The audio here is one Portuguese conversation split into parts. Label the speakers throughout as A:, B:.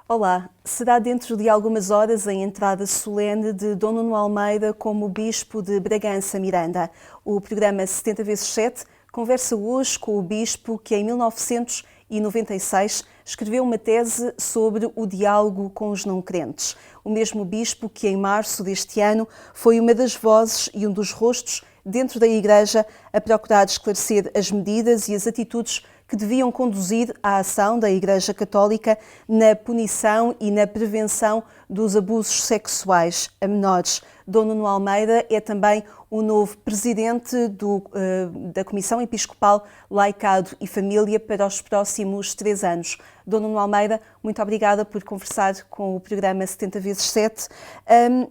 A: Olá, será dentro de algumas horas a entrada solene de Dom Nuno Almeida como Bispo de Bragança Miranda. O programa 70x7 conversa hoje com o Bispo que em 1996 escreveu uma tese sobre o diálogo com os não-crentes. O mesmo Bispo que em março deste ano foi uma das vozes e um dos rostos dentro da Igreja a procurar esclarecer as medidas e as atitudes que deviam conduzir à ação da Igreja Católica na punição e na prevenção dos abusos sexuais a menores. Dom Nuno Almeida é também o novo presidente da Comissão Episcopal Laicado e Família para os próximos 3 anos. Dom Nuno Almeida, muito obrigada por conversar com o programa 70x7.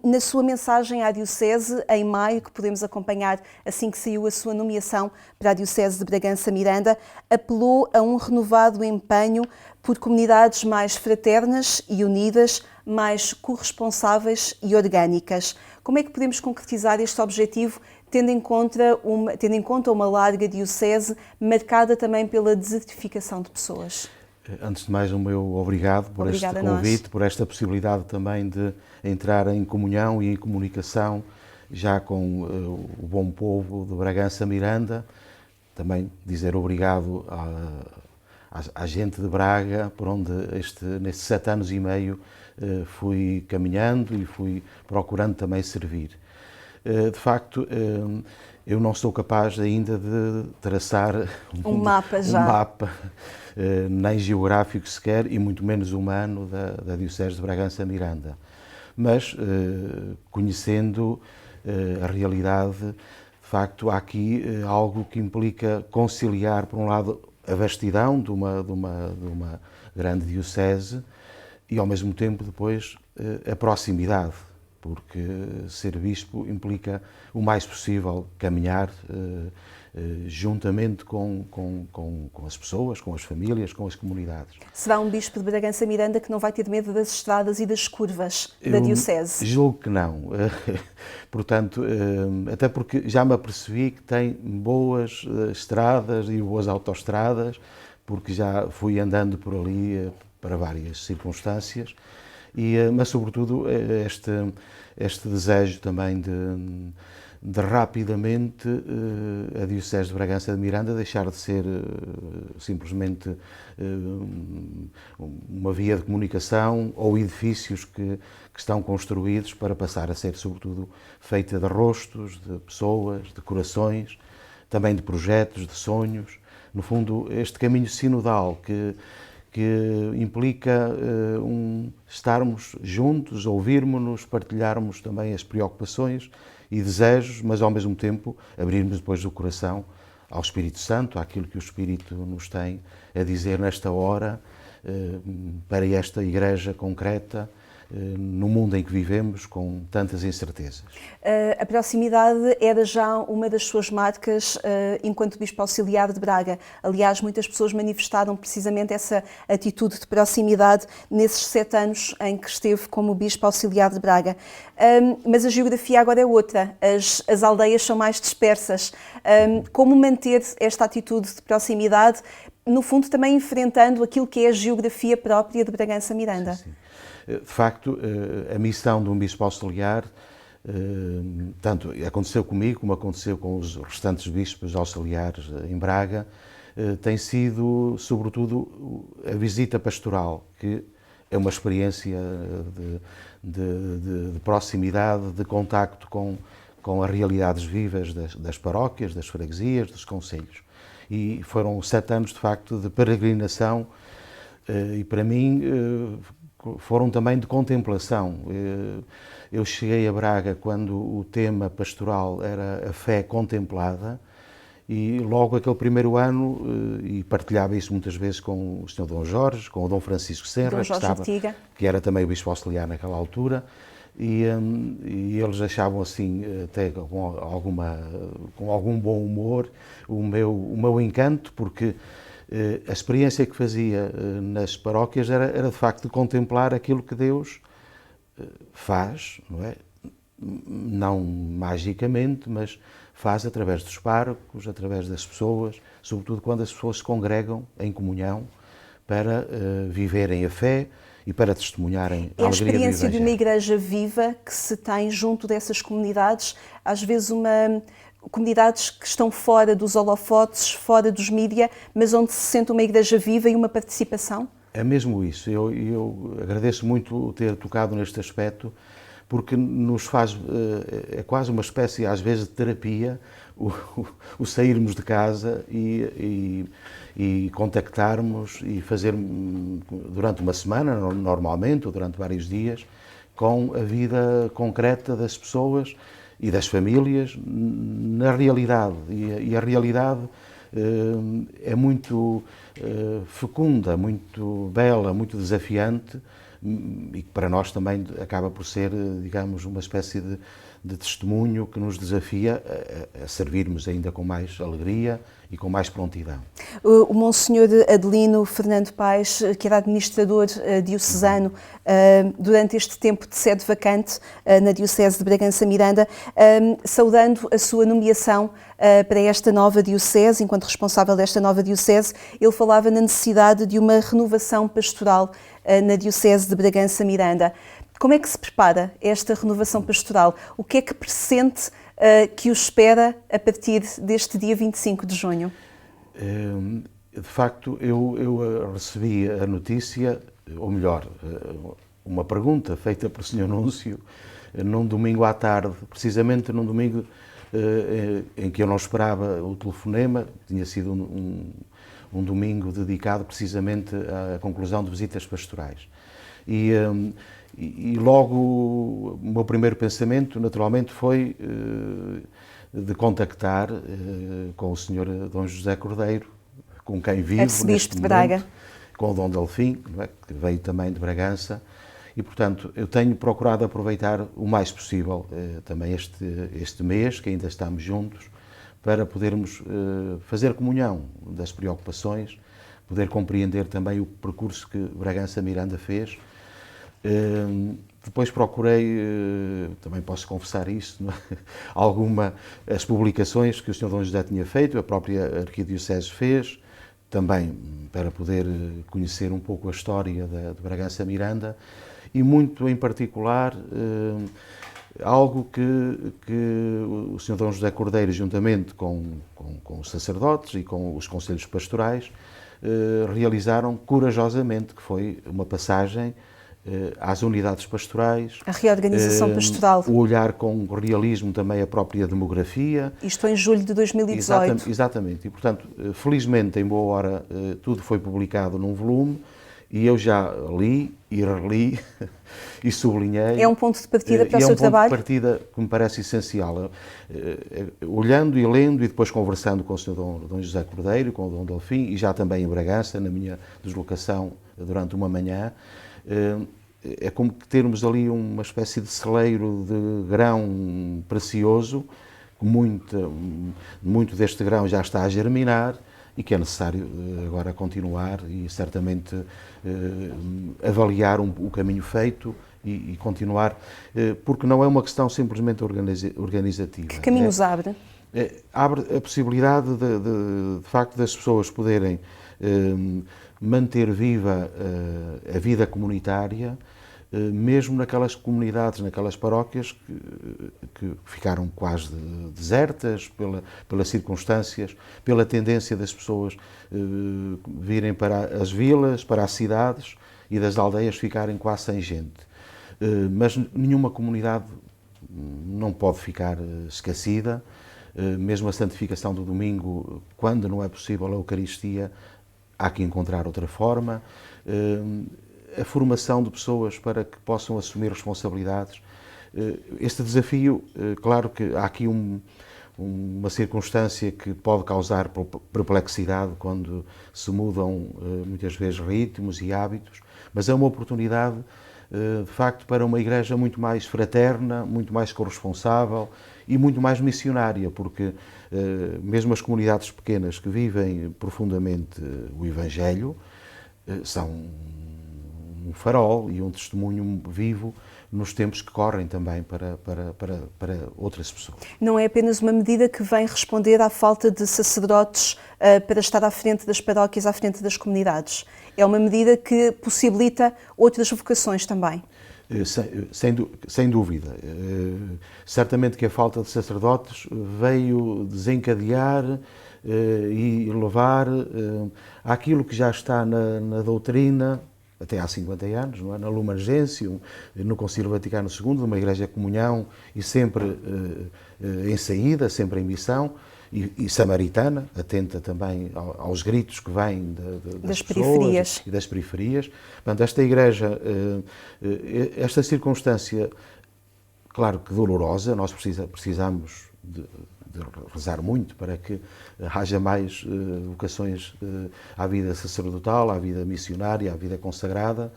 A: Na sua mensagem à Diocese, em maio, que podemos acompanhar assim que saiu a sua nomeação para a Diocese de Bragança Miranda, apelou a um renovado empenho por comunidades mais fraternas e unidas, mais corresponsáveis e orgânicas. Como é que podemos concretizar este objetivo, tendo em conta uma larga diocese marcada também pela desertificação de pessoas?
B: Antes de mais, o meu obrigado por este convite, por esta possibilidade também de entrar em comunhão e em comunicação já com o bom povo de Bragança Miranda. Também dizer obrigado à gente de Braga, por onde nestes 7 anos e meio fui caminhando e fui procurando também servir. De facto, eu não sou capaz ainda de traçar
A: um mapa,
B: nem geográfico sequer, e muito menos humano, da Diocese de Bragança Miranda. Mas, conhecendo a realidade, de facto, há aqui algo que implica conciliar, por um lado, a vastidão de uma grande diocese e, ao mesmo tempo, depois, a proximidade, porque ser bispo implica o mais possível caminhar juntamente com as pessoas, com as famílias, com as comunidades.
A: Será um bispo de Bragança Miranda que não vai ter medo das estradas e das curvas da diocese?
B: Julgo que não. Portanto, até porque já me apercebi que tem boas estradas e boas autoestradas, porque já fui andando por ali para várias circunstâncias, mas sobretudo este desejo também de rapidamente a Diocese de Bragança de Miranda deixar de ser simplesmente uma via de comunicação ou edifícios que estão construídos, para passar a ser sobretudo feita de rostos, de pessoas, de corações, também de projetos, de sonhos. No fundo, este caminho sinodal que implica estarmos juntos, ouvirmos-nos, partilharmos também as preocupações e desejos, mas ao mesmo tempo abrirmos depois o coração ao Espírito Santo, àquilo que o Espírito nos tem a dizer nesta hora, para esta Igreja concreta, no mundo em que vivemos, com tantas incertezas.
A: A proximidade era já uma das suas marcas enquanto Bispo Auxiliar de Braga. Aliás, muitas pessoas manifestaram precisamente essa atitude de proximidade nesses 7 anos em que esteve como Bispo Auxiliar de Braga. Mas a geografia agora é outra, as aldeias são mais dispersas. Como manter esta atitude de proximidade, no fundo também enfrentando aquilo que é a geografia própria de Bragança Miranda?
B: Sim, sim. De facto, a missão de um bispo auxiliar, tanto aconteceu comigo como aconteceu com os restantes bispos auxiliares em Braga, tem sido, sobretudo, a visita pastoral, que é uma experiência de proximidade, de contacto com as realidades vivas das paróquias, das freguesias, dos concelhos. E foram 7 anos, de facto, de peregrinação, e para mim foram também de contemplação. Eu cheguei a Braga quando o tema pastoral era a fé contemplada, e logo aquele primeiro ano, e partilhava isso muitas vezes com o Sr. Dom Jorge, com o Dom Francisco Senra, que era também o bispo auxiliar naquela altura, e eles achavam assim, até com algum bom humor, o meu encanto, porque a experiência que fazia nas paróquias era de facto de contemplar aquilo que Deus faz, não é? Não magicamente, mas faz através dos párocos, através das pessoas, sobretudo quando as pessoas se congregam em comunhão para viverem a fé e para testemunharem a
A: É a
B: alegria do
A: experiência de uma
B: Evangelho.
A: igreja viva que se tem junto dessas comunidades, às vezes comunidades que estão fora dos holofotes, fora dos mídia, mas onde se sente uma igreja viva e uma participação?
B: É mesmo isso. Eu agradeço muito ter tocado neste aspecto, porque nos faz, é quase uma espécie, às vezes, de terapia, o sairmos de casa e contactarmos e fazer durante uma semana, normalmente, ou durante vários dias, com a vida concreta das pessoas e das famílias na realidade. E a realidade é muito fecunda, muito bela, muito desafiante, e que para nós também acaba por ser, digamos, uma espécie de testemunho que nos desafia a servirmos ainda com mais alegria e com mais prontidão.
A: O Monsenhor Adelino Fernando Paes, que era administrador diocesano durante este tempo de sede vacante na Diocese de Bragança-Miranda, saudando a sua nomeação para esta nova Diocese, enquanto responsável desta nova Diocese, ele falava na necessidade de uma renovação pastoral na Diocese de Bragança-Miranda. Como é que se prepara esta renovação pastoral? O que é que pressente que o espera a partir deste dia 25 de junho?
B: De facto, eu recebi a notícia, ou melhor, uma pergunta feita pelo Sr. Núncio, num domingo à tarde, precisamente num domingo em que eu não esperava o telefonema, tinha sido um domingo dedicado precisamente à conclusão de visitas pastorais. E logo o meu primeiro pensamento, naturalmente, foi de contactar com o Sr. Dom José Cordeiro, com quem vivo
A: Arcebispo de Braga,
B: com o Dom Delfim, não é? Que veio também de Bragança, e portanto eu tenho procurado aproveitar o mais possível também este mês, que ainda estamos juntos, para podermos fazer comunhão das preocupações, poder compreender também o percurso que Bragança-Miranda fez. Depois procurei, também posso confessar isso, as publicações que o Sr. Dom José tinha feito, a própria Arquidiocese fez, também para poder conhecer um pouco a história de Bragança-Miranda, e muito em particular algo que o Sr. Dom José Cordeiro, juntamente com os sacerdotes e com os conselhos pastorais, realizaram corajosamente, que foi uma passagem às unidades pastorais.
A: A reorganização pastoral.
B: O olhar com realismo também a própria demografia.
A: Isto em julho de 2018.
B: Exatamente. E, portanto, felizmente, em boa hora, tudo foi publicado num volume e eu já li e reli e sublinhei.
A: É um ponto de partida para o seu trabalho?
B: É um ponto de partida que me parece essencial. Olhando e lendo e depois conversando com o Sr. Dom José Cordeiro, com o Dom Delfim e já também em Bragança, na minha deslocação durante uma manhã, é como termos ali uma espécie de celeiro de grão precioso, muito deste grão já está a germinar e que é necessário agora continuar e certamente avaliar o caminho feito e continuar, porque não é uma questão simplesmente organizativa.
A: Que caminhos abre?
B: Abre a possibilidade de facto das pessoas poderem manter viva a vida comunitária, mesmo naquelas comunidades, naquelas paróquias que ficaram quase desertas pelas circunstâncias, pela tendência das pessoas virem para as vilas, para as cidades e das aldeias ficarem quase sem gente. Mas nenhuma comunidade não pode ficar esquecida, mesmo a santificação do domingo, quando não é possível a Eucaristia, há que encontrar outra forma. A formação de pessoas para que possam assumir responsabilidades. Este desafio, claro que há aqui uma circunstância que pode causar perplexidade quando se mudam muitas vezes ritmos e hábitos, mas é uma oportunidade, de facto, para uma igreja muito mais fraterna, muito mais corresponsável e muito mais missionária, porque mesmo as comunidades pequenas que vivem profundamente o Evangelho são um farol e um testemunho vivo nos tempos que correm também para outras pessoas.
A: Não é apenas uma medida que vem responder à falta de sacerdotes para estar à frente das paróquias, à frente das comunidades. É uma medida que possibilita outras vocações também.
B: Sem dúvida. Certamente que a falta de sacerdotes veio desencadear e levar àquilo que já está na doutrina, até há 50 anos, não é? Na Lumen Gentium, no Concílio Vaticano II, uma Igreja de comunhão e sempre em saída, sempre em missão, e samaritana, atenta também aos gritos que vêm das
A: periferias
B: e das periferias. Portanto, esta Igreja, esta circunstância, claro que dolorosa, nós precisamos de rezar muito para que haja mais vocações à vida sacerdotal, à vida missionária, à vida consagrada.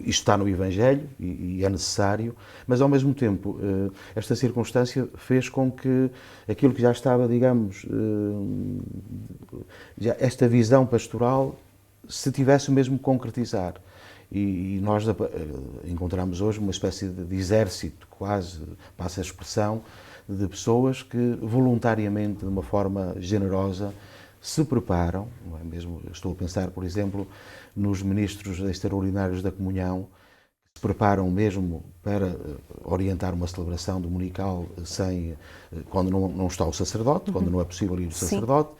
B: Isto está no Evangelho e é necessário, mas ao mesmo tempo esta circunstância fez com que aquilo que já estava, digamos, esta visão pastoral se tivesse mesmo concretizar. E nós encontramos hoje uma espécie de exército, quase, passa a expressão, de pessoas que voluntariamente, de uma forma generosa, se preparam, não é mesmo? Estou a pensar, por exemplo, nos ministros extraordinários da comunhão, que se preparam mesmo para orientar uma celebração dominical quando não está o sacerdote, quando não é possível ir o sacerdote,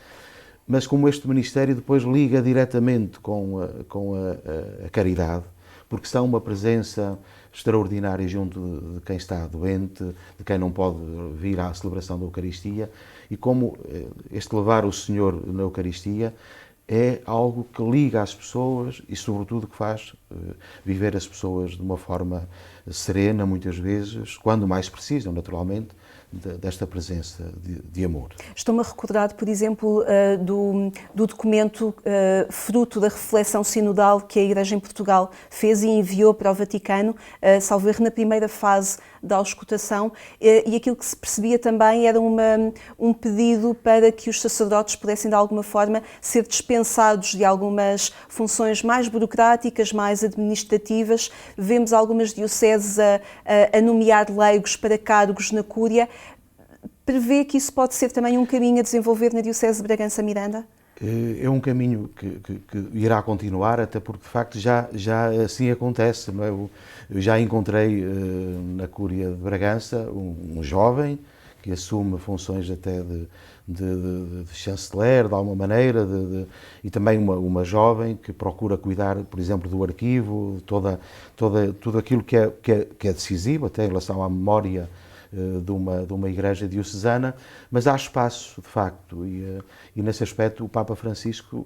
B: mas como este ministério depois liga diretamente com a caridade, porque são uma presença extraordinária junto de quem está doente, de quem não pode vir à celebração da Eucaristia, e como este levar o Senhor na Eucaristia é algo que liga as pessoas e, sobretudo, que faz viver as pessoas de uma forma serena, muitas vezes, quando mais precisam, naturalmente, desta presença de amor.
A: Estou-me a recordar, por exemplo, do documento fruto da reflexão sinodal que a Igreja em Portugal fez e enviou para o Vaticano, salvo erro, na primeira fase da auscultação, e aquilo que se percebia também era um pedido para que os sacerdotes pudessem, de alguma forma, ser dispensados de algumas funções mais burocráticas, mais administrativas. Vemos algumas dioceses a nomear leigos para cargos na Cúria. Prevê que isso pode ser também um caminho a desenvolver na Diocese de Bragança-Miranda?
B: É um caminho que irá continuar, até porque, de facto, já assim acontece. Não é? Eu já encontrei na Cúria de Bragança um jovem que assume funções até de chanceler, de alguma maneira, e também uma jovem que procura cuidar, por exemplo, do arquivo, tudo aquilo que é decisivo, até em relação à memória de uma igreja diocesana, mas há espaço, de facto, e nesse aspecto o Papa Francisco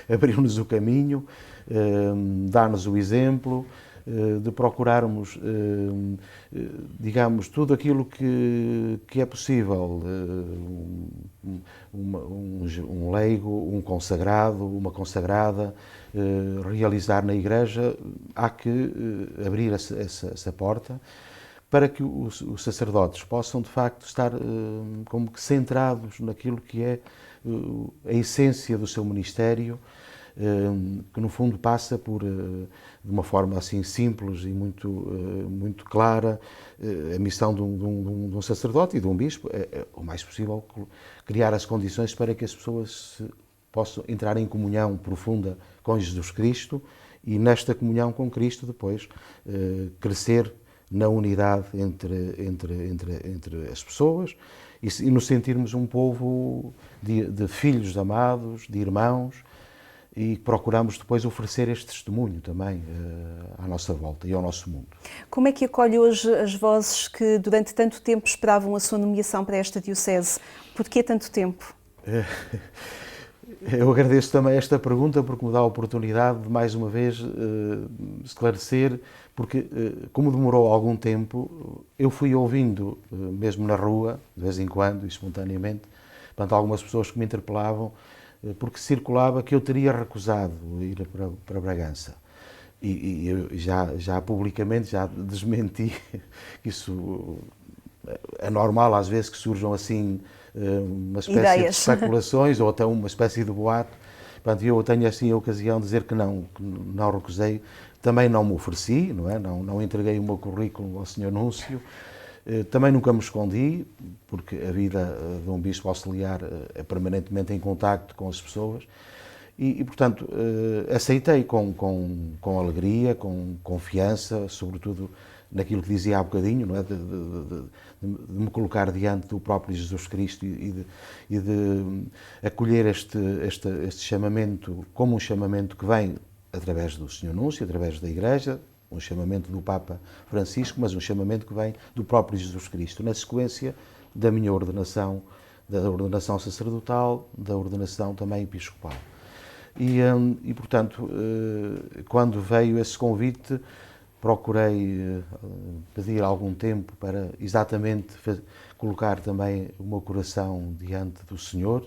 B: abriu-nos o caminho, dá-nos o exemplo de procurarmos, digamos, tudo aquilo que é possível, um leigo, um consagrado, uma consagrada, realizar na igreja. Há que abrir essa porta, para que os sacerdotes possam, de facto, estar como que centrados naquilo que é a essência do seu ministério, que no fundo passa por, de uma forma assim simples e muito clara, a missão de um sacerdote e de um bispo, o mais possível criar as condições para que as pessoas possam entrar em comunhão profunda com Jesus Cristo e nesta comunhão com Cristo depois crescer na unidade entre as pessoas e nos sentirmos um povo de filhos amados, de irmãos, e procuramos depois oferecer este testemunho também à nossa volta e ao nosso mundo.
A: Como é que acolhe hoje as vozes que durante tanto tempo esperavam a sua nomeação para esta diocese? Porquê tanto tempo?
B: Eu agradeço também esta pergunta porque me dá a oportunidade de mais uma vez esclarecer, porque como demorou algum tempo, eu fui ouvindo, mesmo na rua, de vez em quando, espontaneamente, portanto, algumas pessoas que me interpelavam, porque circulava que eu teria recusado ir para Bragança. E eu já publicamente já desmenti isso. É normal às vezes que surjam assim uma espécie de especulações ou até uma espécie de boato. Portanto, eu tenho assim a ocasião de dizer que não recusei. Também não me ofereci, não é? Não entreguei o meu currículo ao Sr. Núncio. Também nunca me escondi, porque a vida de um bispo auxiliar é permanentemente em contacto com as pessoas. portanto, aceitei com alegria, com confiança, sobretudo naquilo que dizia há bocadinho, não é? De me colocar diante do próprio Jesus Cristo e de acolher este chamamento como um chamamento que vem através do Senhor Núncio, através da Igreja, um chamamento do Papa Francisco, mas um chamamento que vem do próprio Jesus Cristo, na sequência da minha ordenação, da ordenação sacerdotal, da ordenação também episcopal. E portanto, quando veio esse convite, procurei pedir algum tempo para exatamente colocar também o meu coração diante do Senhor,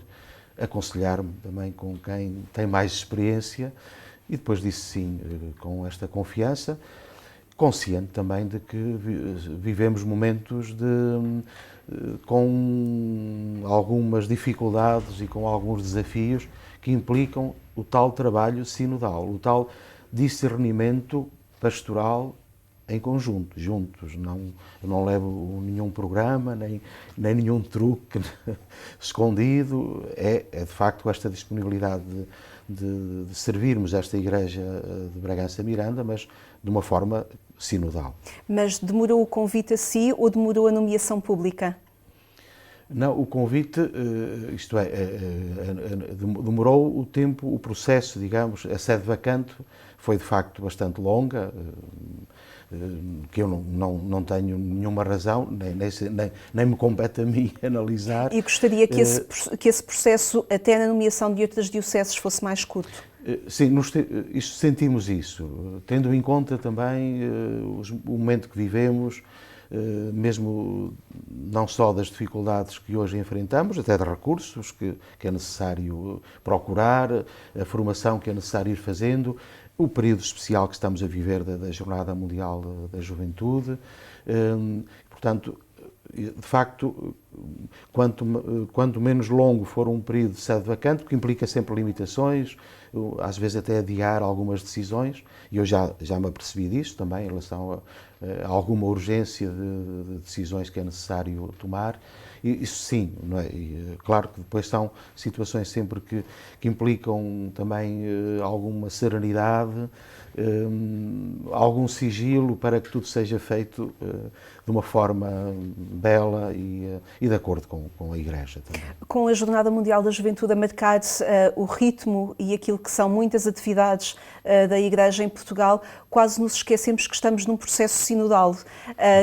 B: aconselhar-me também com quem tem mais experiência, e depois disse sim, com esta confiança, consciente também de que vivemos momentos com algumas dificuldades e com alguns desafios que implicam o tal trabalho sinodal, o tal discernimento pastoral em conjunto, juntos. Eu não levo nenhum programa, nem nenhum truque escondido. É de facto esta disponibilidade de servirmos esta Igreja de Bragança Miranda, mas de uma forma sinodal.
A: Mas demorou o convite a si ou demorou a nomeação pública?
B: Não, o convite, isto é, demorou o tempo, o processo, digamos, a sede vacante foi de facto bastante longa, que eu não tenho nenhuma razão, nem me compete a mim analisar.
A: E gostaria que esse processo, até na nomeação de outras dioceses, fosse mais curto?
B: Sim, sentimos isso, tendo em conta também o momento que vivemos, mesmo não só das dificuldades que hoje enfrentamos, até de recursos que é necessário procurar, a formação que é necessário ir fazendo, o período especial que estamos a viver da Jornada Mundial da Juventude. Portanto, de facto, quanto menos longo for um período de sede vacante, porque implica sempre limitações, às vezes até adiar algumas decisões, e eu já me apercebi disso também em relação a alguma urgência de decisões que é necessário tomar. Isso sim, não é? E, claro que depois são situações sempre que implicam também alguma serenidade, algum sigilo para que tudo seja feito de uma forma bela e de acordo com a Igreja também.
A: Com a Jornada Mundial da Juventude a marcar o ritmo e aquilo que são muitas atividades da Igreja em Portugal, quase nos esquecemos que estamos num processo sinodal,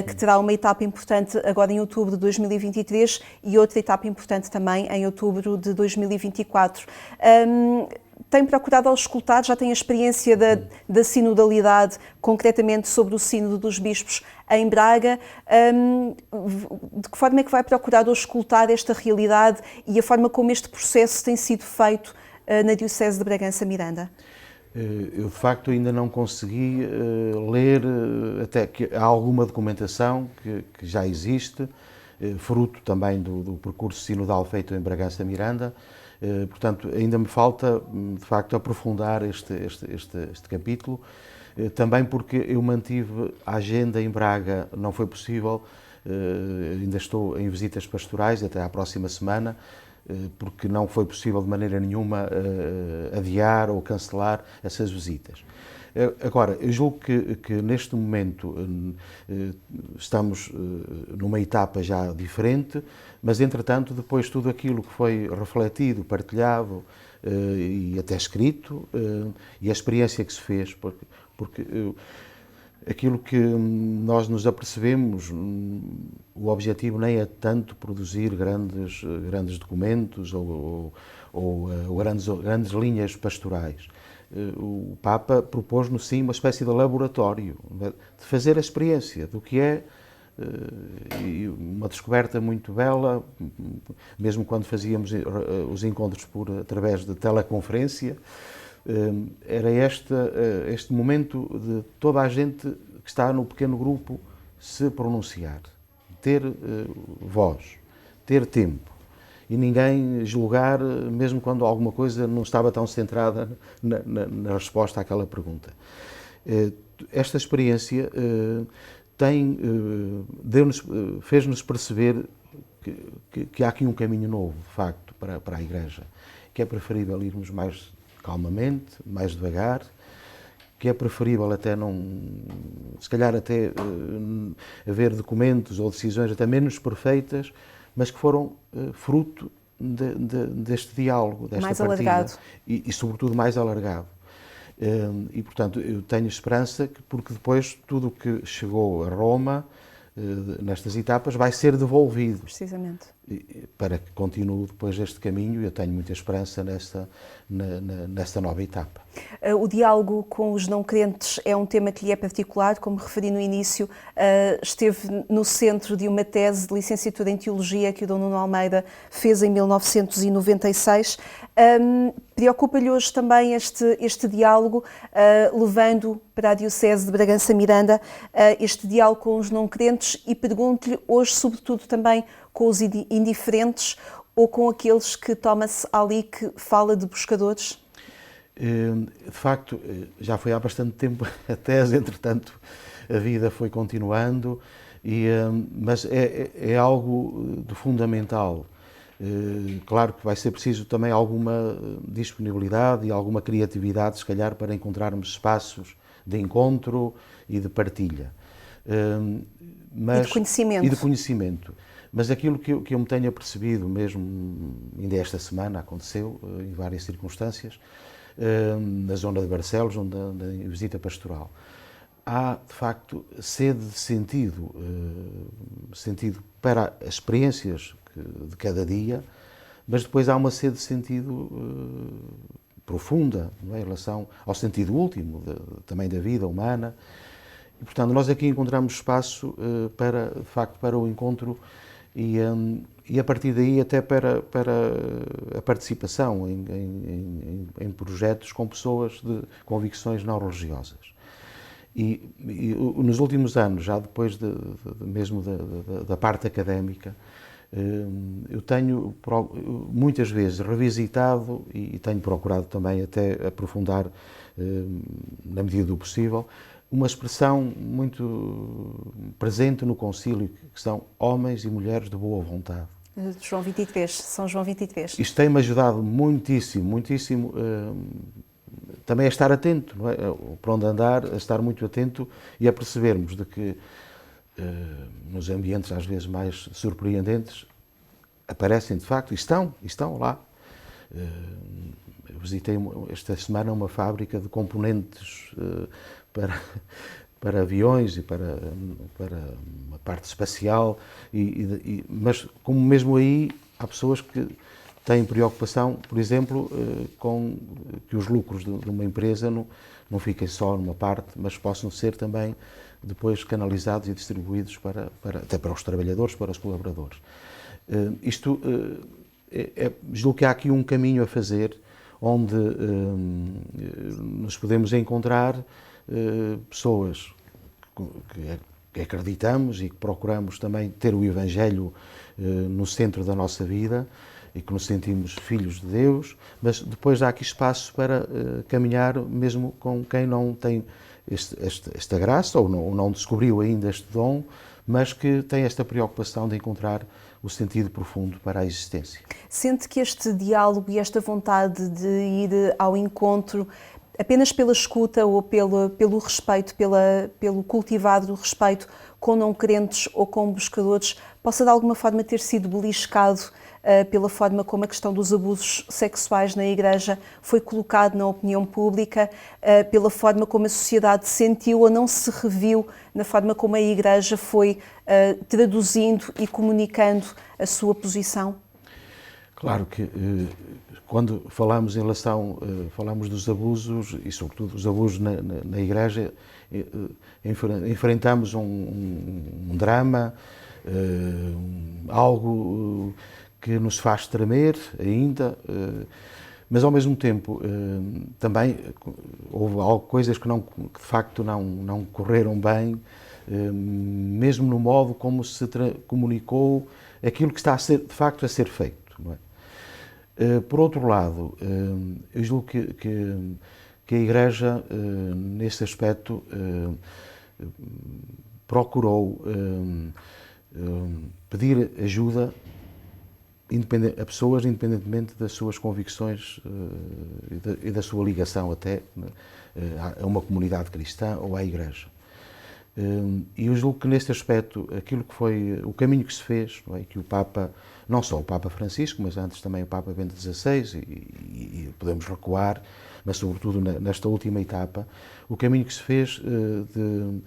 A: que terá uma etapa importante agora em outubro de 2023 e outra etapa importante também em outubro de 2024. Tem procurado auscultar, já tem a experiência da sinodalidade, concretamente sobre o sínodo dos bispos em Braga. De que forma é que vai procurar auscultar esta realidade e a forma como este processo tem sido feito na Diocese de Bragança Miranda?
B: Eu, de facto, ainda não consegui ler, até que há alguma documentação que já existe, fruto também do percurso sinodal feito em Bragança Miranda. Portanto, ainda me falta, de facto, aprofundar este capítulo, também porque eu mantive a agenda em Braga, não foi possível, ainda estou em visitas pastorais até à próxima semana, porque não foi possível de maneira nenhuma adiar ou cancelar essas visitas. Agora, eu julgo que neste momento estamos numa etapa já diferente, mas entretanto, depois tudo aquilo que foi refletido, partilhado e até escrito, e a experiência que se fez, porque aquilo que nós nos apercebemos, o objetivo nem é tanto produzir grandes documentos ou grandes linhas pastorais. O Papa propôs-nos sim uma espécie de laboratório, de fazer a experiência do que é, uma descoberta muito bela, mesmo quando fazíamos os encontros através de teleconferência, era este momento de toda a gente que está no pequeno grupo se pronunciar, ter voz, ter tempo. E ninguém julgar, mesmo quando alguma coisa não estava tão centrada na resposta àquela pergunta. Esta experiência fez-nos perceber que há aqui um caminho novo, de facto, para a Igreja, que é preferível irmos mais calmamente, mais devagar, que é preferível até não, se calhar até haver documentos ou decisões até menos perfeitas, mas que foram fruto deste diálogo, desta
A: mais
B: partilha.
A: Alargado.
B: E sobretudo mais alargado. E, portanto, eu tenho esperança que, porque depois tudo o que chegou a Roma, nestas etapas, vai ser devolvido.
A: Precisamente.
B: Para que continue depois este caminho, eu tenho muita esperança nesta nova etapa.
A: O diálogo com os não crentes é um tema que lhe é particular, como referi no início, esteve no centro de uma tese de licenciatura em Teologia que o Dom Nuno Almeida fez em 1996. Preocupa-lhe hoje também este diálogo, levando para a Diocese de Bragança-Miranda este diálogo com os não crentes, e pergunto-lhe hoje, sobretudo, também com os indiferentes ou com aqueles que Thomas Ali que fala de buscadores?
B: De facto, já foi há bastante tempo a tese, entretanto a vida foi continuando, mas é algo de fundamental. Claro que vai ser preciso também alguma disponibilidade e alguma criatividade, se calhar, para encontrarmos espaços de encontro e de partilha.
A: E de conhecimento.
B: E de conhecimento. Mas aquilo que eu me tenho apercebido, mesmo ainda esta semana aconteceu, em várias circunstâncias, na zona de Barcelos, onde em visita pastoral, há de facto sede de sentido para as experiências de cada dia, mas depois há uma sede de sentido profunda, não é, em relação ao sentido último também da vida humana. E, portanto, nós aqui encontramos espaço de facto, para o encontro e a partir daí até para a participação em projetos com pessoas de convicções não religiosas. E nos últimos anos, já depois mesmo da parte académica, eu tenho muitas vezes revisitado e tenho procurado também até aprofundar, na medida do possível, uma expressão muito presente no concílio, que são homens e mulheres de boa vontade.
A: João 23, São João 23.
B: Isto tem-me ajudado muitíssimo, muitíssimo, também a estar atento, não é? Para onde andar, a estar muito atento e a percebermos de que nos ambientes às vezes mais surpreendentes aparecem de facto, e estão lá. Eu visitei esta semana uma fábrica de componentes para aviões e para uma parte espacial, mas como mesmo aí há pessoas que têm preocupação, por exemplo, com que os lucros de uma empresa não fiquem só numa parte, mas possam ser também depois canalizados e distribuídos até para os trabalhadores, para os colaboradores. Julgo que há aqui um caminho a fazer, onde nos podemos encontrar pessoas que acreditamos e que procuramos também ter o Evangelho no centro da nossa vida e que nos sentimos filhos de Deus, mas depois há aqui espaço para caminhar mesmo com quem não tem esta graça ou não descobriu ainda este dom, mas que tem esta preocupação de encontrar o sentido profundo para a existência.
A: Sente que este diálogo e esta vontade de ir ao encontro apenas pela escuta ou pelo respeito, pelo cultivar do respeito com não crentes ou com buscadores, possa de alguma forma ter sido beliscado pela forma como a questão dos abusos sexuais na Igreja foi colocado na opinião pública, pela forma como a sociedade sentiu ou não se reviu na forma como a Igreja foi traduzindo e comunicando a sua posição?
B: Claro que quando falamos falamos dos abusos e sobretudo os abusos na Igreja, enfrentamos um drama, algo que nos faz tremer ainda, mas ao mesmo tempo também houve coisas que de facto não correram bem, mesmo no modo como se comunicou aquilo que está de facto a ser feito. Não é? Por outro lado, eu julgo que a Igreja, nesse aspecto, procurou pedir ajuda a pessoas independentemente das suas convicções e da sua ligação até a uma comunidade cristã ou à Igreja. E eu julgo que neste aspecto, aquilo que foi o caminho que se fez, não é? Que o Papa, não só o Papa Francisco, mas antes também o Papa Bento XVI, e podemos recuar, mas sobretudo nesta última etapa, o caminho que se fez de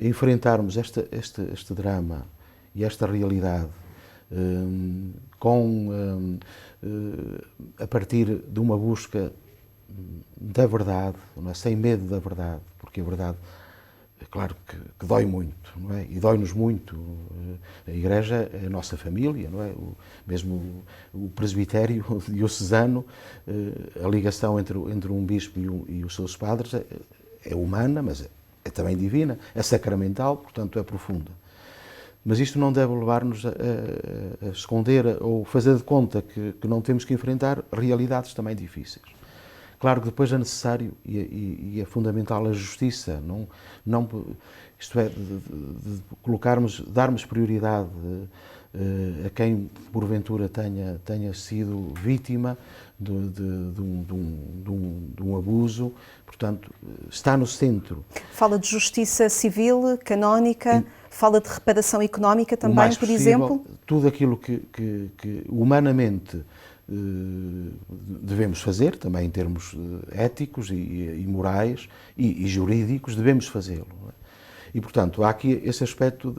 B: enfrentarmos este drama e esta realidade a partir de uma busca da verdade, não é? Sem medo da verdade, porque a verdade é claro que dói muito, não é? E dói-nos muito. A Igreja é a nossa família, não é? Mesmo o presbitério diocesano, a ligação entre um bispo e os seus padres é humana, mas é também divina, é sacramental, portanto é profunda. Mas isto não deve levar-nos a esconder ou fazer de conta que não temos que enfrentar realidades também difíceis. Claro que depois é necessário e é fundamental a justiça, isto é, de darmos prioridade a quem porventura tenha sido vítima de um abuso, portanto, está no centro.
A: Fala de justiça civil, canónica, fala de reparação económica também, por exemplo?
B: Tudo aquilo que humanamente devemos fazer, também em termos éticos e morais e jurídicos, devemos fazê-lo. E, portanto, há aqui esse aspecto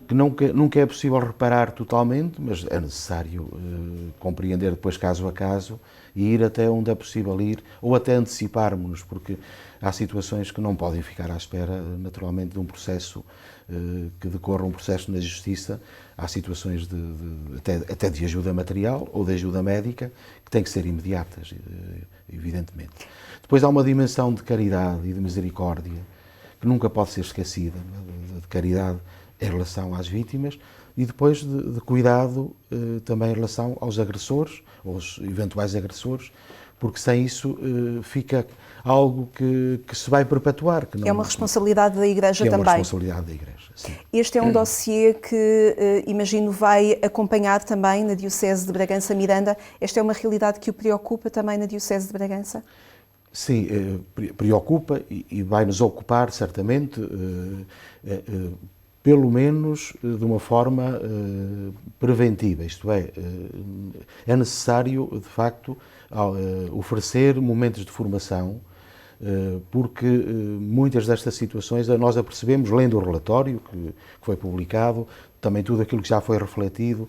B: que nunca é possível reparar totalmente, mas é necessário compreender depois caso a caso e ir até onde é possível ir, ou até anteciparmos-nos, porque há situações que não podem ficar à espera, naturalmente, de um processo que decorra um processo na Justiça. Há situações até de ajuda material ou de ajuda médica que têm que ser imediatas, evidentemente. Depois há uma dimensão de caridade e de misericórdia que nunca pode ser esquecida, de caridade em relação às vítimas e depois de cuidado também em relação aos agressores, aos eventuais agressores, porque sem isso fica algo que se vai perpetuar. Que
A: é uma responsabilidade da Igreja também. É
B: uma responsabilidade da Igreja, sim.
A: Este é um dossiê que, imagino, vai acompanhar também na Diocese de Bragança-Miranda. Esta é uma realidade que o preocupa também na Diocese de Bragança?
B: Sim, preocupa e vai nos ocupar, certamente, pelo menos de uma forma preventiva, isto é necessário, de facto, oferecer momentos de formação, porque muitas destas situações nós apercebemos, lendo o relatório que foi publicado, também tudo aquilo que já foi refletido,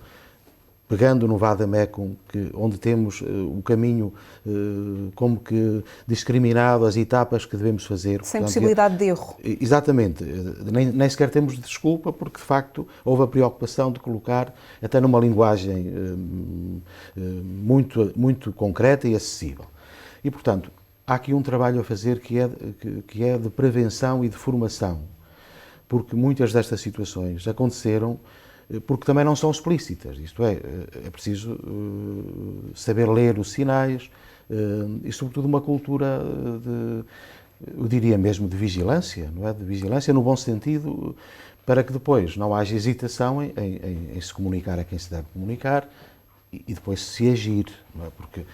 B: pegando no Vademecum, onde temos o caminho como que discriminado, as etapas que devemos fazer.
A: Sem possibilidade de erro.
B: Exatamente. Nem sequer temos desculpa, porque de facto houve a preocupação de colocar até numa linguagem muito concreta e acessível. E, portanto, há aqui um trabalho a fazer que é de prevenção e de formação, porque muitas destas situações aconteceram porque também não são explícitas, isto é preciso saber ler os sinais e, sobretudo, uma cultura eu diria mesmo de vigilância, não é? De vigilância no bom sentido, para que depois não haja hesitação em se comunicar a quem se deve comunicar e depois se agir, não é? Porque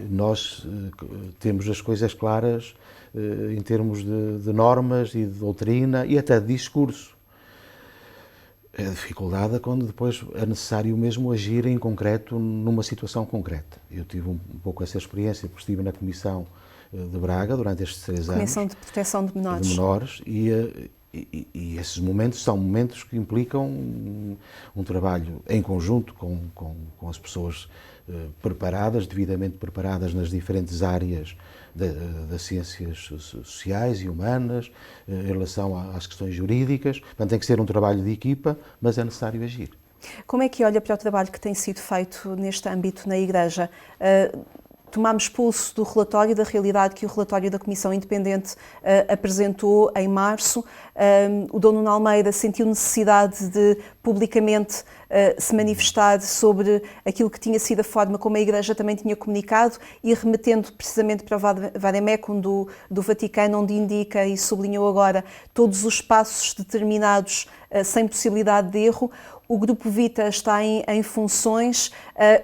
B: nós temos as coisas claras em termos de normas e de doutrina e até de discurso. A dificuldade é quando depois é necessário mesmo agir em concreto numa situação concreta. Eu tive um pouco essa experiência, porque estive na Comissão de Braga durante estes 3 anos.
A: Comissão de Proteção de Menores.
B: De menores e esses momentos são momentos que implicam um trabalho em conjunto com as pessoas preparadas, devidamente preparadas nas diferentes áreas das ciências sociais e humanas, em relação às questões jurídicas. Portanto, tem que ser um trabalho de equipa, mas é necessário agir.
A: Como é que olha para o trabalho que tem sido feito neste âmbito na Igreja? Tomámos pulso do relatório, da realidade que o relatório da Comissão Independente apresentou em março. O Dom Nuno Almeida sentiu necessidade de publicamente se manifestar sobre aquilo que tinha sido a forma como a Igreja também tinha comunicado e remetendo precisamente para o Vademecum do Vaticano, onde indica e sublinhou agora todos os passos determinados sem possibilidade de erro. O Grupo Vita está em funções,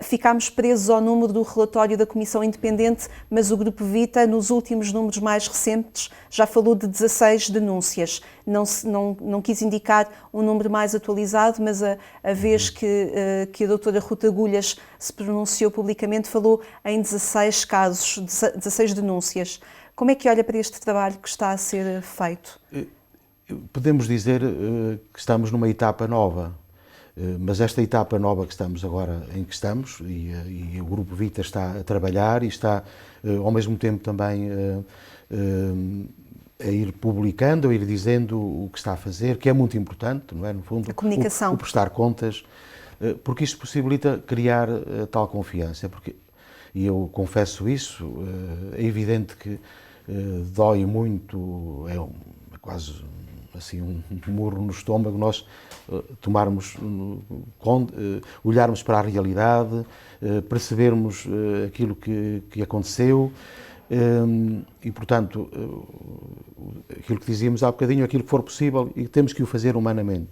A: ficámos presos ao número do relatório da Comissão Independente, mas o Grupo Vita, nos últimos números mais recentes, já falou de 16 denúncias. Não quis indicar um número mais atualizado, mas a vez que a doutora Ruth Agulhas se pronunciou publicamente, falou em 16 casos, 16 denúncias. Como é que olha para este trabalho que está a ser feito?
B: Podemos dizer que estamos numa etapa nova. Mas esta etapa nova que estamos agora, em que estamos, e o Grupo Vita está a trabalhar e está, ao mesmo tempo, também a ir publicando, a ir dizendo o que está a fazer, que é muito importante, não é? No fundo,
A: a comunicação.
B: O prestar contas, porque isto possibilita criar tal confiança. E eu confesso isso, é evidente que dói muito, é quase assim um murro no estômago nós tomarmos, olharmos para a realidade, percebermos aquilo que aconteceu e, portanto, aquilo que dizíamos há bocadinho, aquilo que for possível, e temos que o fazer humanamente.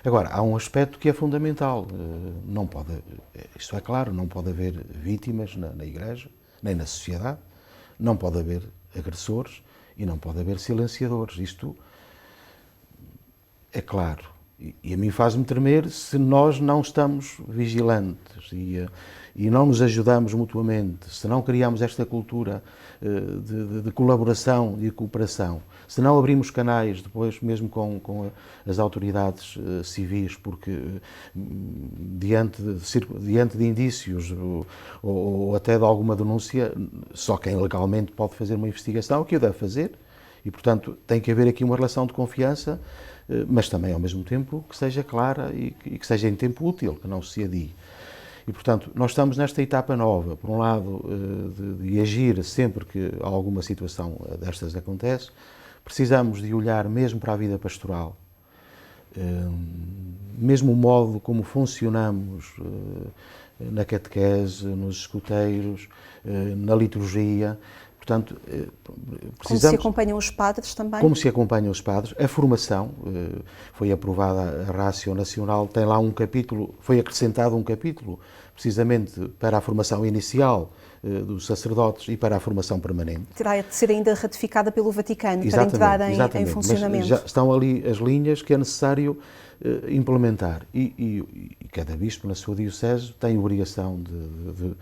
B: Agora, há um aspecto que é fundamental, não pode, isto é claro, não pode haver vítimas na Igreja, nem na sociedade, não pode haver agressores e não pode haver silenciadores, isto é claro. E a mim faz-me tremer se nós não estamos vigilantes e não nos ajudamos mutuamente, se não criamos esta cultura de colaboração e de cooperação, se não abrimos canais depois mesmo com as autoridades civis, porque diante de indícios ou até de alguma denúncia, só quem legalmente pode fazer uma investigação, o que o deve fazer, e portanto tem que haver aqui uma relação de confiança, mas também, ao mesmo tempo, que seja clara e que seja em tempo útil, que não se adie. E, portanto, nós estamos nesta etapa nova, por um lado, de agir sempre que alguma situação destas acontece, precisamos de olhar mesmo para a vida pastoral, mesmo o modo como funcionamos na catequese, nos escuteiros, na liturgia. Portanto,
A: como se acompanham os padres também?
B: Como se acompanham os padres. A formação, foi aprovada a Ratio Nacional, tem lá um capítulo, foi acrescentado um capítulo, precisamente para a formação inicial dos sacerdotes e para a formação permanente.
A: Terá de ser ainda ratificada pelo Vaticano para entrar em funcionamento.
B: Mas já estão ali as linhas que é necessário implementar. E cada bispo, na sua diocese, tem a obrigação de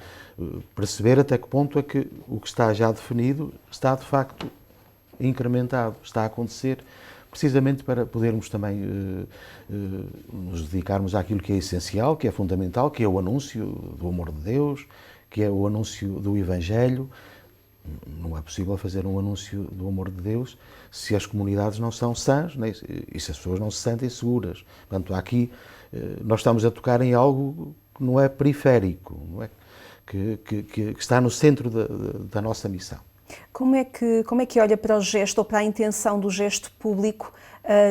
B: perceber até que ponto é que o que está já definido está, de facto, incrementado, está a acontecer, precisamente para podermos também nos dedicarmos àquilo que é essencial, que é fundamental, que é o anúncio do amor de Deus, que é o anúncio do Evangelho. Não é possível fazer um anúncio do amor de Deus se as comunidades não são sãs, né? E se as pessoas não se sentem seguras. Portanto, aqui nós estamos a tocar em algo que não é periférico, não é? Que está no centro da nossa missão.
A: Como é que olha para o gesto ou para a intenção do gesto público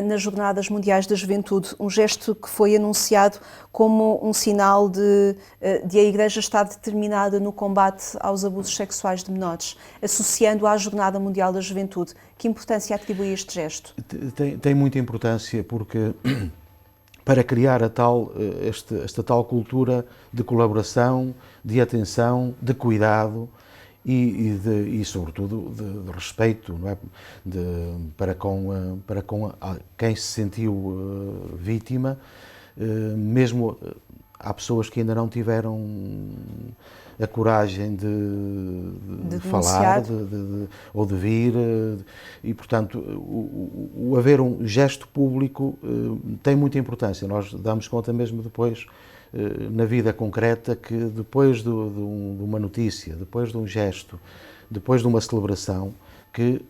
A: nas Jornadas Mundiais da Juventude? Um gesto que foi anunciado como um sinal de a Igreja estar determinada no combate aos abusos sexuais de menores, associando à Jornada Mundial da Juventude. Que importância atribui este gesto?
B: Tem muita importância porque para criar esta tal cultura de colaboração, de atenção, de cuidado e sobretudo, de respeito, não é? Para com quem se sentiu vítima, mesmo há pessoas que ainda não tiveram a coragem de falar ou de vir, e portanto o haver um gesto público tem muita importância. Nós damos conta mesmo depois na vida concreta que depois de uma notícia, depois de um gesto, depois de uma celebração, que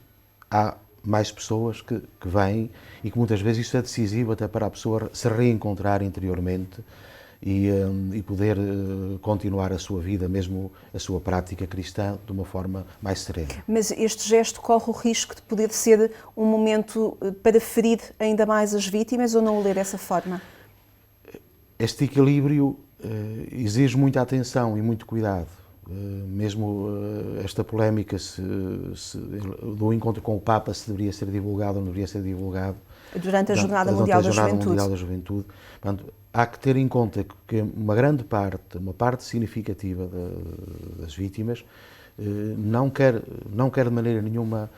B: há mais pessoas que vêm e que muitas vezes isso é decisivo até para a pessoa se reencontrar interiormente e poder continuar a sua vida, mesmo a sua prática cristã, de uma forma mais serena.
A: Mas este gesto corre o risco de poder ser um momento para ferir ainda mais as vítimas, ou não o ler dessa forma?
B: Este equilíbrio exige muita atenção e muito cuidado. Mesmo esta polémica do encontro com o Papa, se deveria ser divulgado ou não deveria ser divulgado.
A: Durante a Jornada Mundial da
B: Juventude. Portanto, há que ter em conta que uma grande parte, uma parte significativa das vítimas, não quer de maneira nenhuma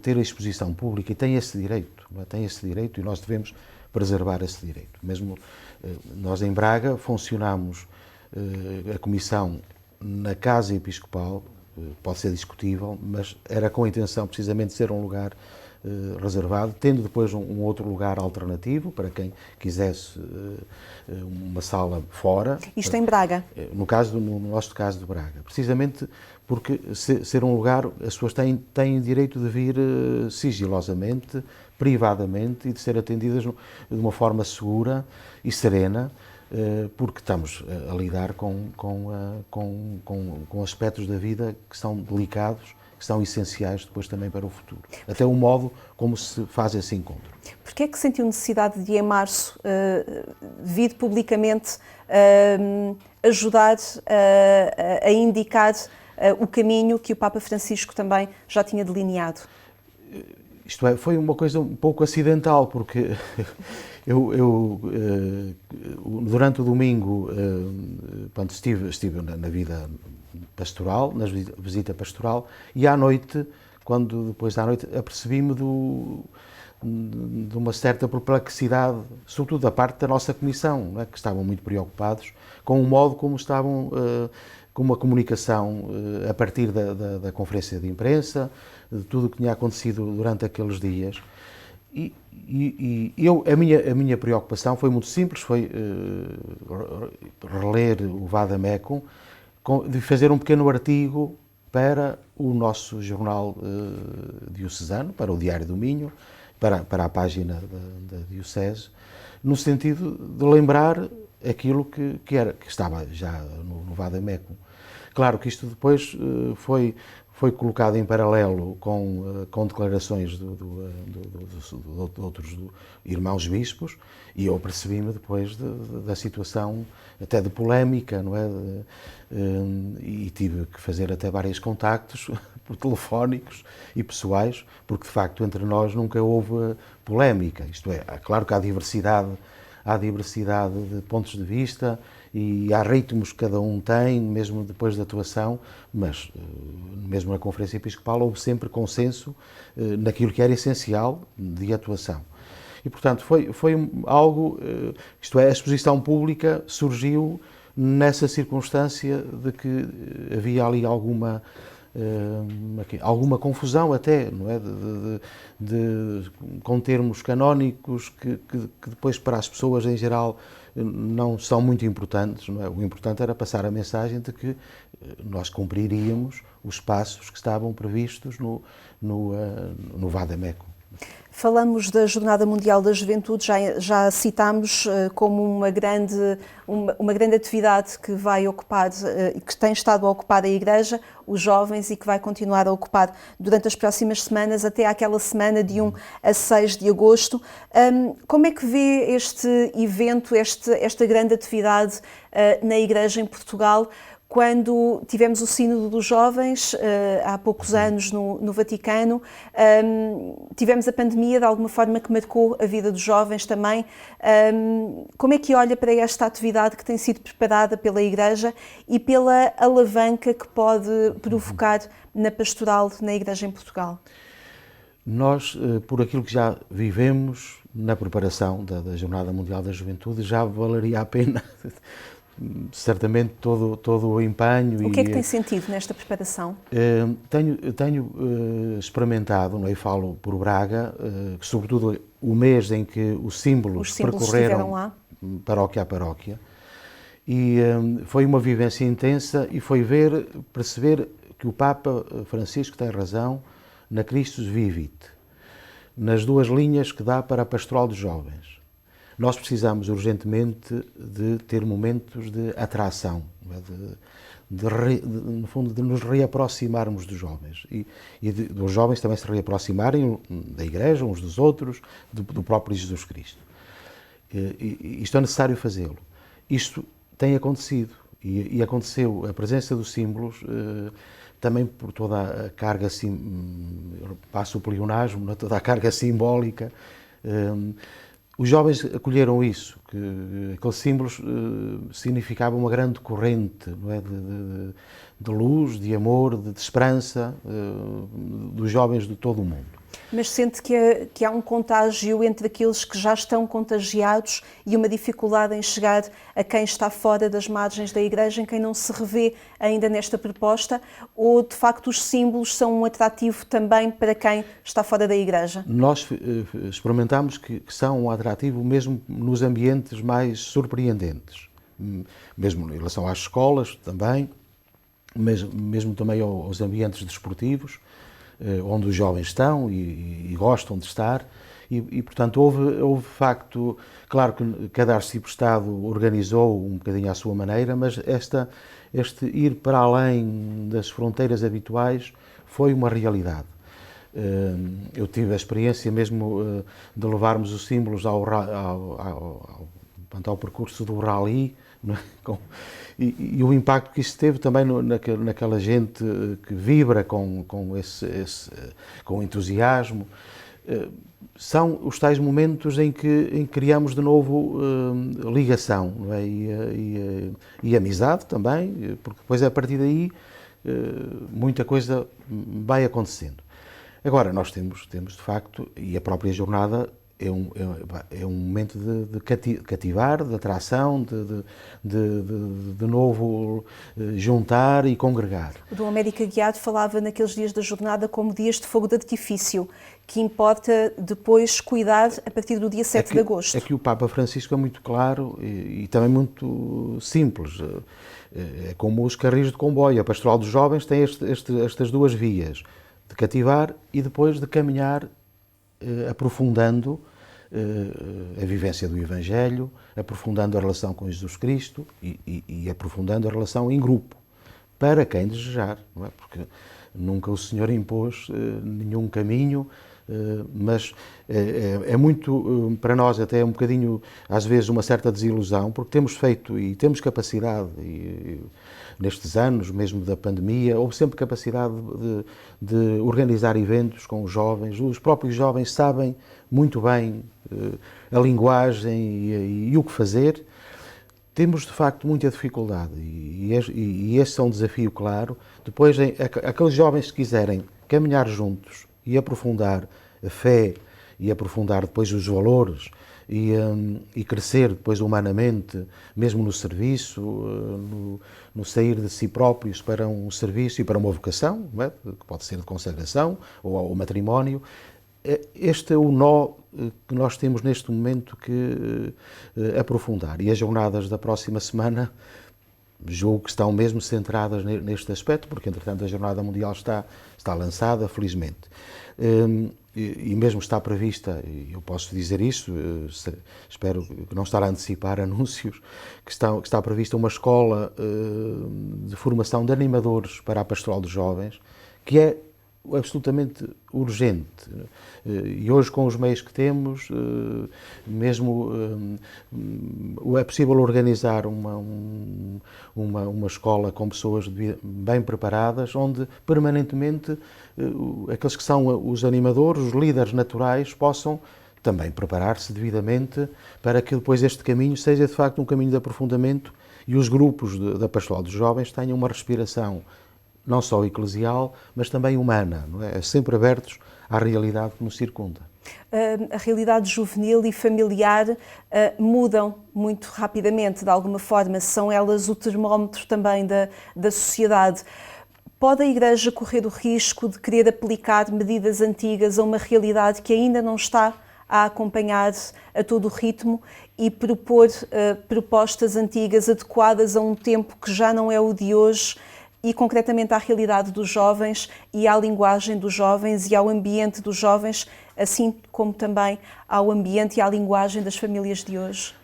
B: ter a exposição pública e tem esse direito, não é? Tem esse direito e nós devemos preservar esse direito. Mesmo nós em Braga funcionamos a comissão na Casa Episcopal, pode ser discutível, mas era com a intenção precisamente de ser um lugar reservado, tendo depois um outro lugar alternativo para quem quisesse uma sala fora.
A: Isto em Braga?
B: No nosso caso de Braga. Precisamente porque ser um lugar, as pessoas têm direito de vir sigilosamente, privadamente e de ser atendidas de uma forma segura e serena, porque estamos a lidar com aspectos da vida que são delicados, que são essenciais depois também para o futuro. Até o modo como se faz esse encontro.
A: Porquê é que sentiu necessidade de, em março, vir publicamente ajudar a indicar o caminho que o Papa Francisco também já tinha delineado?
B: Isto é, foi uma coisa um pouco acidental, porque eu durante o domingo, quando estive na vida pastoral, na visita pastoral, e à noite, depois da noite, apercebi-me de uma certa perplexidade, sobretudo da parte da nossa comissão, não é? Que estavam muito preocupados com o modo como estavam, com uma comunicação a partir da conferência de imprensa, de tudo o que tinha acontecido durante aqueles dias. A minha preocupação foi muito simples, foi reler o Vademecum, de fazer um pequeno artigo para o nosso jornal diocesano, para o Diário do Minho, para a página da Diocese, no sentido de lembrar aquilo que estava já no Vademecum. Claro que isto depois foi colocado em paralelo com declarações de outros irmãos bispos, e eu percebi-me depois da situação até de polémica, não é? E tive que fazer até vários contactos por telefónicos e pessoais, porque de facto entre nós nunca houve polémica. Isto é, claro que há diversidade de pontos de vista e há ritmos que cada um tem, mesmo depois da atuação, mas mesmo na Conferência Episcopal houve sempre consenso naquilo que era essencial de atuação. E, portanto, foi algo, isto é, a exposição pública surgiu nessa circunstância de que havia ali alguma confusão até, não é? Com termos canónicos que depois para as pessoas em geral não são muito importantes, não é? O importante era passar a mensagem de que nós cumpriríamos os passos que estavam previstos no Vademecum.
A: Falamos da Jornada Mundial da Juventude, já citámos como uma grande atividade que vai ocupar, que tem estado a ocupar a Igreja, os jovens, e que vai continuar a ocupar durante as próximas semanas, até àquela semana de 1 a 6 de agosto. Como é que vê este evento, esta grande atividade na Igreja em Portugal? Quando tivemos o Sínodo dos Jovens, há poucos anos no Vaticano, tivemos a pandemia, de alguma forma, que marcou a vida dos jovens também. Como é que olha para esta atividade que tem sido preparada pela Igreja e pela alavanca que pode provocar na pastoral na Igreja em Portugal?
B: Nós, por aquilo que já vivemos na preparação da Jornada Mundial da Juventude, já valeria a pena certamente todo o empenho.
A: O que é que tem sentido nesta preparação?
B: Tenho experimentado, não é? E falo por Braga, que sobretudo o mês em que os símbolos percorreram lá, paróquia a paróquia, e foi uma vivência intensa e foi perceber que o Papa Francisco tem razão na Christus Vivit, nas duas linhas que dá para a pastoral dos jovens. Nós precisamos urgentemente de ter momentos de atração, no fundo, de nos reaproximarmos dos jovens e dos jovens também se reaproximarem da Igreja, uns dos outros, do próprio Jesus Cristo. Isto é necessário fazê-lo. Isto tem acontecido E aconteceu a presença dos símbolos também por toda a carga, passo o pleonasmo, toda a carga simbólica. Os jovens acolheram isso, que aqueles símbolos significavam uma grande corrente, não é? De luz, de amor, de esperança dos jovens de todo o mundo.
A: Mas sente que há um contágio entre aqueles que já estão contagiados e uma dificuldade em chegar a quem está fora das margens da Igreja, em quem não se revê ainda nesta proposta? Ou, de facto, os símbolos são um atrativo também para quem está fora da Igreja?
B: Nós experimentamos que são um atrativo mesmo nos ambientes mais surpreendentes, mesmo em relação às escolas também, mesmo também aos ambientes desportivos, onde os jovens estão e gostam de estar, e portanto houve de facto, claro que cada arciprestado organizou um bocadinho à sua maneira, mas este ir para além das fronteiras habituais foi uma realidade. Eu tive a experiência mesmo de levarmos os símbolos ao percurso do rally, não é? E o impacto que isso teve também naquela gente que vibra com entusiasmo. São os tais momentos em que criamos de novo ligação, não é? E amizade também, porque depois a partir daí muita coisa vai acontecendo. Agora, nós temos de facto, e a própria jornada é um momento de cativar, de atração, de novo juntar e congregar.
A: O Dom América Guiado falava naqueles dias da jornada como dias de fogo de artifício, que importa depois cuidar a partir do dia 7 de agosto.
B: É que o Papa Francisco é muito claro e também muito simples. É como os carris de comboio. A Pastoral dos Jovens tem estas duas vias, de cativar e depois de caminhar aprofundando a vivência do Evangelho, aprofundando a relação com Jesus Cristo e aprofundando a relação em grupo, para quem desejar, não é? Porque nunca o Senhor impôs nenhum caminho, mas é muito, para nós até é um bocadinho, às vezes, uma certa desilusão, porque temos feito e temos capacidade, nestes anos, mesmo da pandemia, houve sempre capacidade de organizar eventos com os jovens. Os próprios jovens sabem muito bem a linguagem e o que fazer. Temos, de facto, muita dificuldade e esse é um desafio claro. Depois, aqueles jovens que quiserem caminhar juntos e aprofundar a fé e aprofundar depois os valores e crescer depois humanamente, mesmo no serviço, no sair de si próprios para um serviço e para uma vocação, não é? Que pode ser de consagração ou ao matrimónio. Este é o nó que nós temos neste momento que aprofundar. E as jornadas da próxima semana julgo que estão mesmo centradas neste aspecto, porque entretanto a Jornada Mundial está lançada, felizmente. E mesmo está prevista, e eu posso dizer isso, espero não estar a antecipar anúncios, que está prevista uma escola de formação de animadores para a Pastoral dos Jovens, que é absolutamente urgente. E hoje, com os meios que temos, mesmo é possível organizar uma escola com pessoas bem preparadas, onde permanentemente aqueles que são os animadores, os líderes naturais, possam também preparar-se devidamente para que depois este caminho seja de facto um caminho de aprofundamento e os grupos da Pastoral dos Jovens tenham uma respiração não só eclesial, mas também humana, não é? Sempre abertos à realidade que nos circunda.
A: A realidade juvenil e familiar mudam muito rapidamente, de alguma forma, são elas o termómetro também da sociedade. Pode a Igreja correr o risco de querer aplicar medidas antigas a uma realidade que ainda não está a acompanhar a todo o ritmo e propor propostas antigas adequadas a um tempo que já não é o de hoje e concretamente à realidade dos jovens e à linguagem dos jovens e ao ambiente dos jovens, assim como também ao ambiente e à linguagem das famílias de hoje?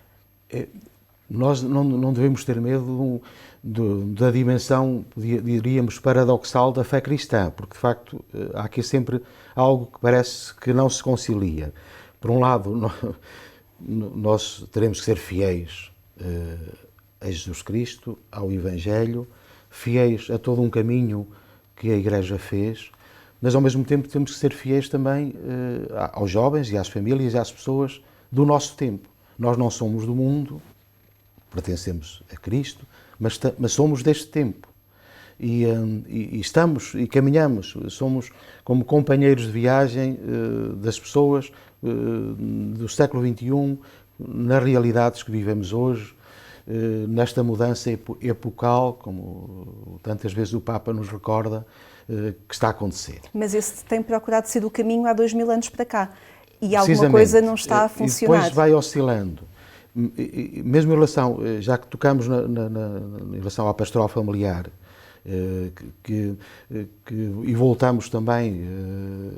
B: Nós não devemos ter medo da dimensão, diríamos, paradoxal da fé cristã, porque de facto há aqui sempre algo que parece que não se concilia. Por um lado, nós teremos que ser fiéis a Jesus Cristo, ao Evangelho, fiéis a todo um caminho que a Igreja fez, mas ao mesmo tempo temos que ser fiéis também aos jovens e às famílias e às pessoas do nosso tempo. Nós não somos do mundo, pertencemos a Cristo, mas somos deste tempo. E estamos e caminhamos, somos como companheiros de viagem das pessoas do século XXI, nas realidades que vivemos hoje, nesta mudança epocal, como tantas vezes o Papa nos recorda, que está a acontecer.
A: Mas esse tem procurado ser o caminho há 2000 anos para cá e alguma coisa não está a funcionar.
B: E depois vai oscilando. Mesmo em relação, já que tocamos em relação à pastoral familiar, e voltamos também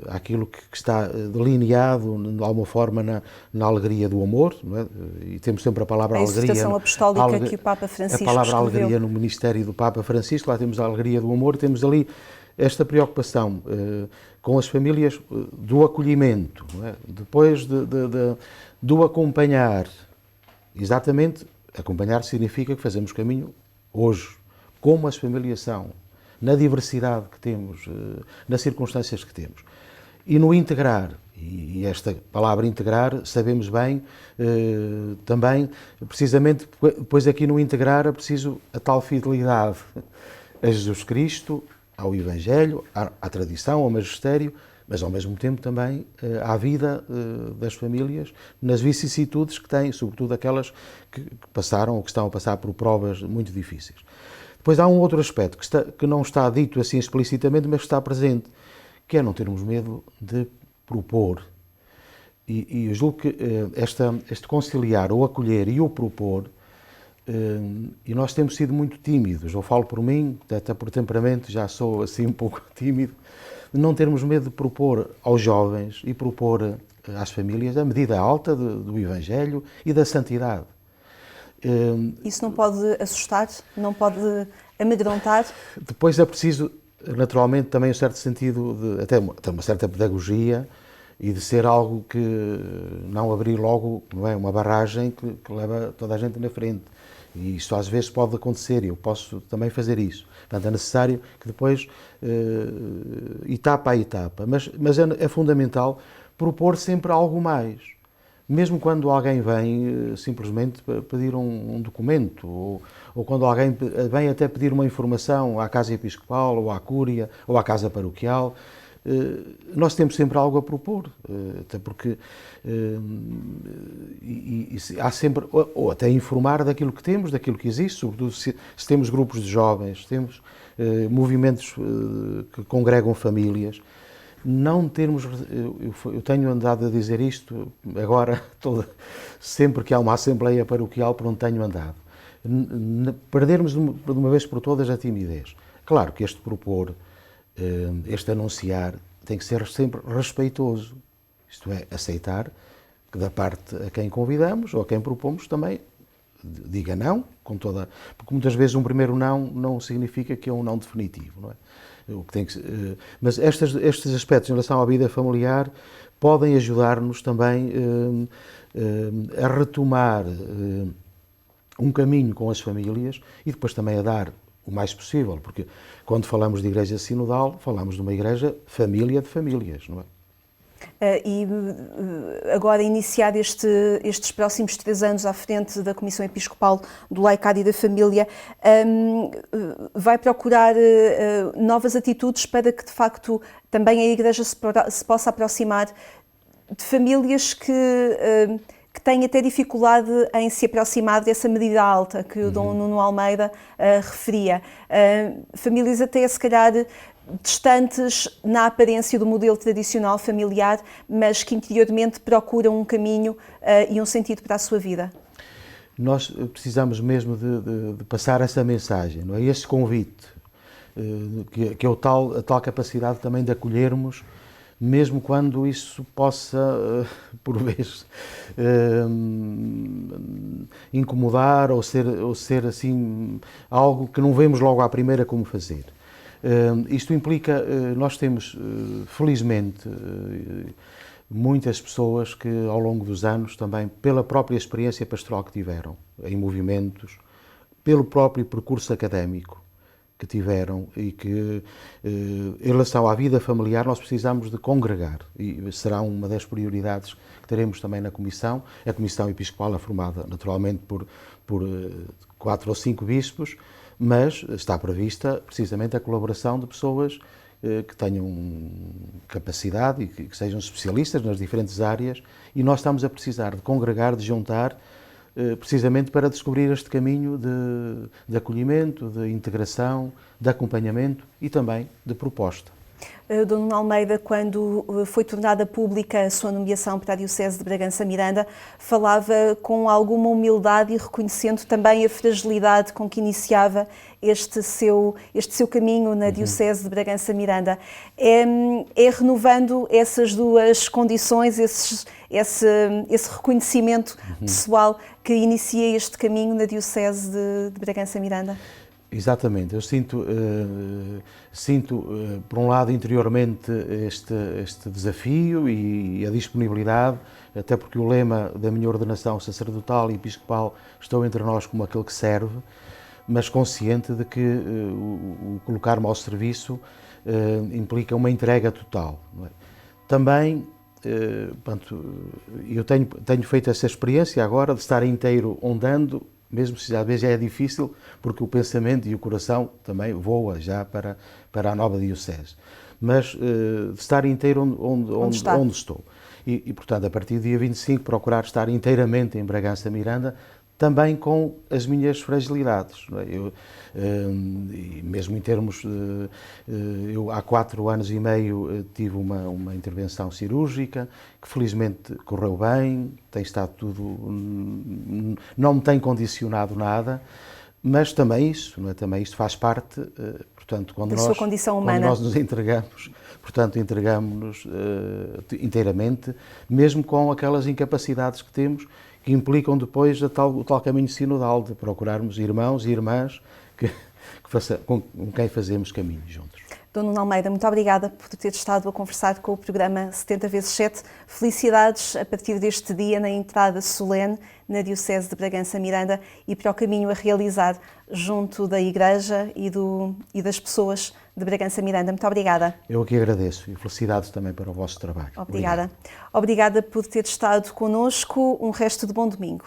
B: àquilo que está delineado de alguma forma na alegria do amor, não é? E temos sempre a palavra alegria.
A: A exortação apostólica que o Papa Francisco
B: escreveu. A palavra
A: escreveu.
B: Alegria no ministério do Papa Francisco, lá temos a alegria do amor, temos ali esta preocupação com as famílias do acolhimento, não é? Depois do acompanhar. Exatamente, acompanhar significa que fazemos caminho hoje, como as famílias são, na diversidade que temos, nas circunstâncias que temos. E no integrar, e esta palavra integrar, sabemos bem, também, precisamente, depois aqui no integrar é preciso a tal fidelidade a Jesus Cristo, ao Evangelho, à tradição, ao magistério, mas ao mesmo tempo também à vida das famílias, nas vicissitudes que têm, sobretudo aquelas que passaram ou que estão a passar por provas muito difíceis. Depois há um outro aspecto que não está dito assim explicitamente, mas que está presente, que é não termos medo de propor. E eu julgo que este conciliar, o acolher e o propor, e nós temos sido muito tímidos, eu falo por mim, até por temperamento já sou assim um pouco tímido, não termos medo de propor aos jovens e propor às famílias a medida alta do Evangelho e da santidade.
A: Isso não pode assustar? Não pode amedrontar?
B: Depois é preciso, naturalmente, também um certo sentido, até uma certa pedagogia e de ser algo que não abrir logo, não é, uma barragem que leva toda a gente na frente. E isto às vezes pode acontecer e eu posso também fazer isso. Portanto, é necessário que depois, etapa a etapa, mas é fundamental propor sempre algo mais. Mesmo quando alguém vem simplesmente pedir um documento, ou quando alguém vem até pedir uma informação à Casa Episcopal, ou à Cúria, ou à Casa Paroquial, nós temos sempre algo a propor, até porque há sempre, ou até informar daquilo que temos, daquilo que existe, sobretudo se temos grupos de jovens, temos movimentos que congregam famílias. Não termos, eu tenho andado a dizer isto agora, sempre que há uma assembleia paroquial por onde tenho andado, perdermos de uma vez por todas a timidez. Claro que este propor, este anunciar, tem que ser sempre respeitoso, isto é, aceitar que da parte a quem convidamos ou a quem propomos também diga não, porque muitas vezes um primeiro não significa que é um não definitivo, não é? Mas estes aspectos em relação à vida familiar podem ajudar-nos também a retomar um caminho com as famílias e depois também a dar o mais possível, porque quando falamos de igreja sinodal, falamos de uma igreja família de famílias, não é?
A: E agora iniciar estes próximos 3 anos à frente da Comissão Episcopal do Laicado e da Família, vai procurar novas atitudes para que de facto também a Igreja se possa aproximar de famílias que têm até dificuldade em se aproximar dessa medida alta que o Dom Nuno Almeida referia. Famílias até se calhar distantes na aparência do modelo tradicional familiar, mas que interiormente procuram um caminho e um sentido para a sua vida.
B: Nós precisamos mesmo de passar essa mensagem, não é? Esse convite, que é a tal capacidade também de acolhermos, mesmo quando isso possa, por vezes, incomodar ou ser assim, algo que não vemos logo à primeira como fazer. Isto implica, nós temos, felizmente, muitas pessoas que ao longo dos anos também, pela própria experiência pastoral que tiveram, em movimentos, pelo próprio percurso académico que tiveram e que, em relação à vida familiar, nós precisamos de congregar e será uma das prioridades que teremos também na Comissão. A Comissão Episcopal é formada naturalmente por 4 ou 5 bispos, mas está prevista precisamente a colaboração de pessoas que tenham capacidade e que sejam especialistas nas diferentes áreas, e nós estamos a precisar de congregar, de juntar, precisamente para descobrir este caminho de acolhimento, de integração, de acompanhamento e também de proposta.
A: Dom Nuno Almeida, quando foi tornada pública a sua nomeação para a Diocese de Bragança-Miranda, falava com alguma humildade e reconhecendo também a fragilidade com que iniciava este seu caminho na Diocese de Bragança-Miranda. É renovando essas duas condições, esse reconhecimento pessoal que inicia este caminho na Diocese de Bragança-Miranda?
B: Exatamente, eu sinto, por um lado, interiormente este desafio e a disponibilidade, até porque o lema da minha ordenação sacerdotal e episcopal estou entre nós como aquele que serve, mas consciente de que o colocar-me ao serviço implica uma entrega total. Não é? Também, eu tenho feito essa experiência agora de estar inteiro ondando, mesmo se às vezes é difícil, porque o pensamento e o coração também voam já para a nova Diocese. Mas de estar inteiro onde estou. E, portanto, a partir do dia 25, procurar estar inteiramente em Bragança-Miranda, também com as minhas fragilidades. Não é? Mesmo em termos... eu há 4 anos e meio tive uma intervenção cirúrgica, que felizmente correu bem, tem estado tudo... não me tem condicionado nada, mas também isso, não é? Também isto faz parte, portanto, quando
A: sua condição humana.
B: Quando nós nos entregamos, portanto, entregamos-nos inteiramente, mesmo com aquelas incapacidades que temos, que implicam depois o tal caminho sinodal de procurarmos irmãos e irmãs com quem fazemos caminho juntos.
A: Dom Nuno Almeida, muito obrigada por ter estado a conversar com o programa 70x7. Felicidades a partir deste dia na entrada solene na Diocese de Bragança-Miranda e para o caminho a realizar junto da Igreja e das pessoas de Bragança-Miranda. Muito obrigada.
B: Eu aqui agradeço e felicidades também para o vosso trabalho.
A: Obrigada. Obrigada por ter estado connosco. Um resto de bom domingo.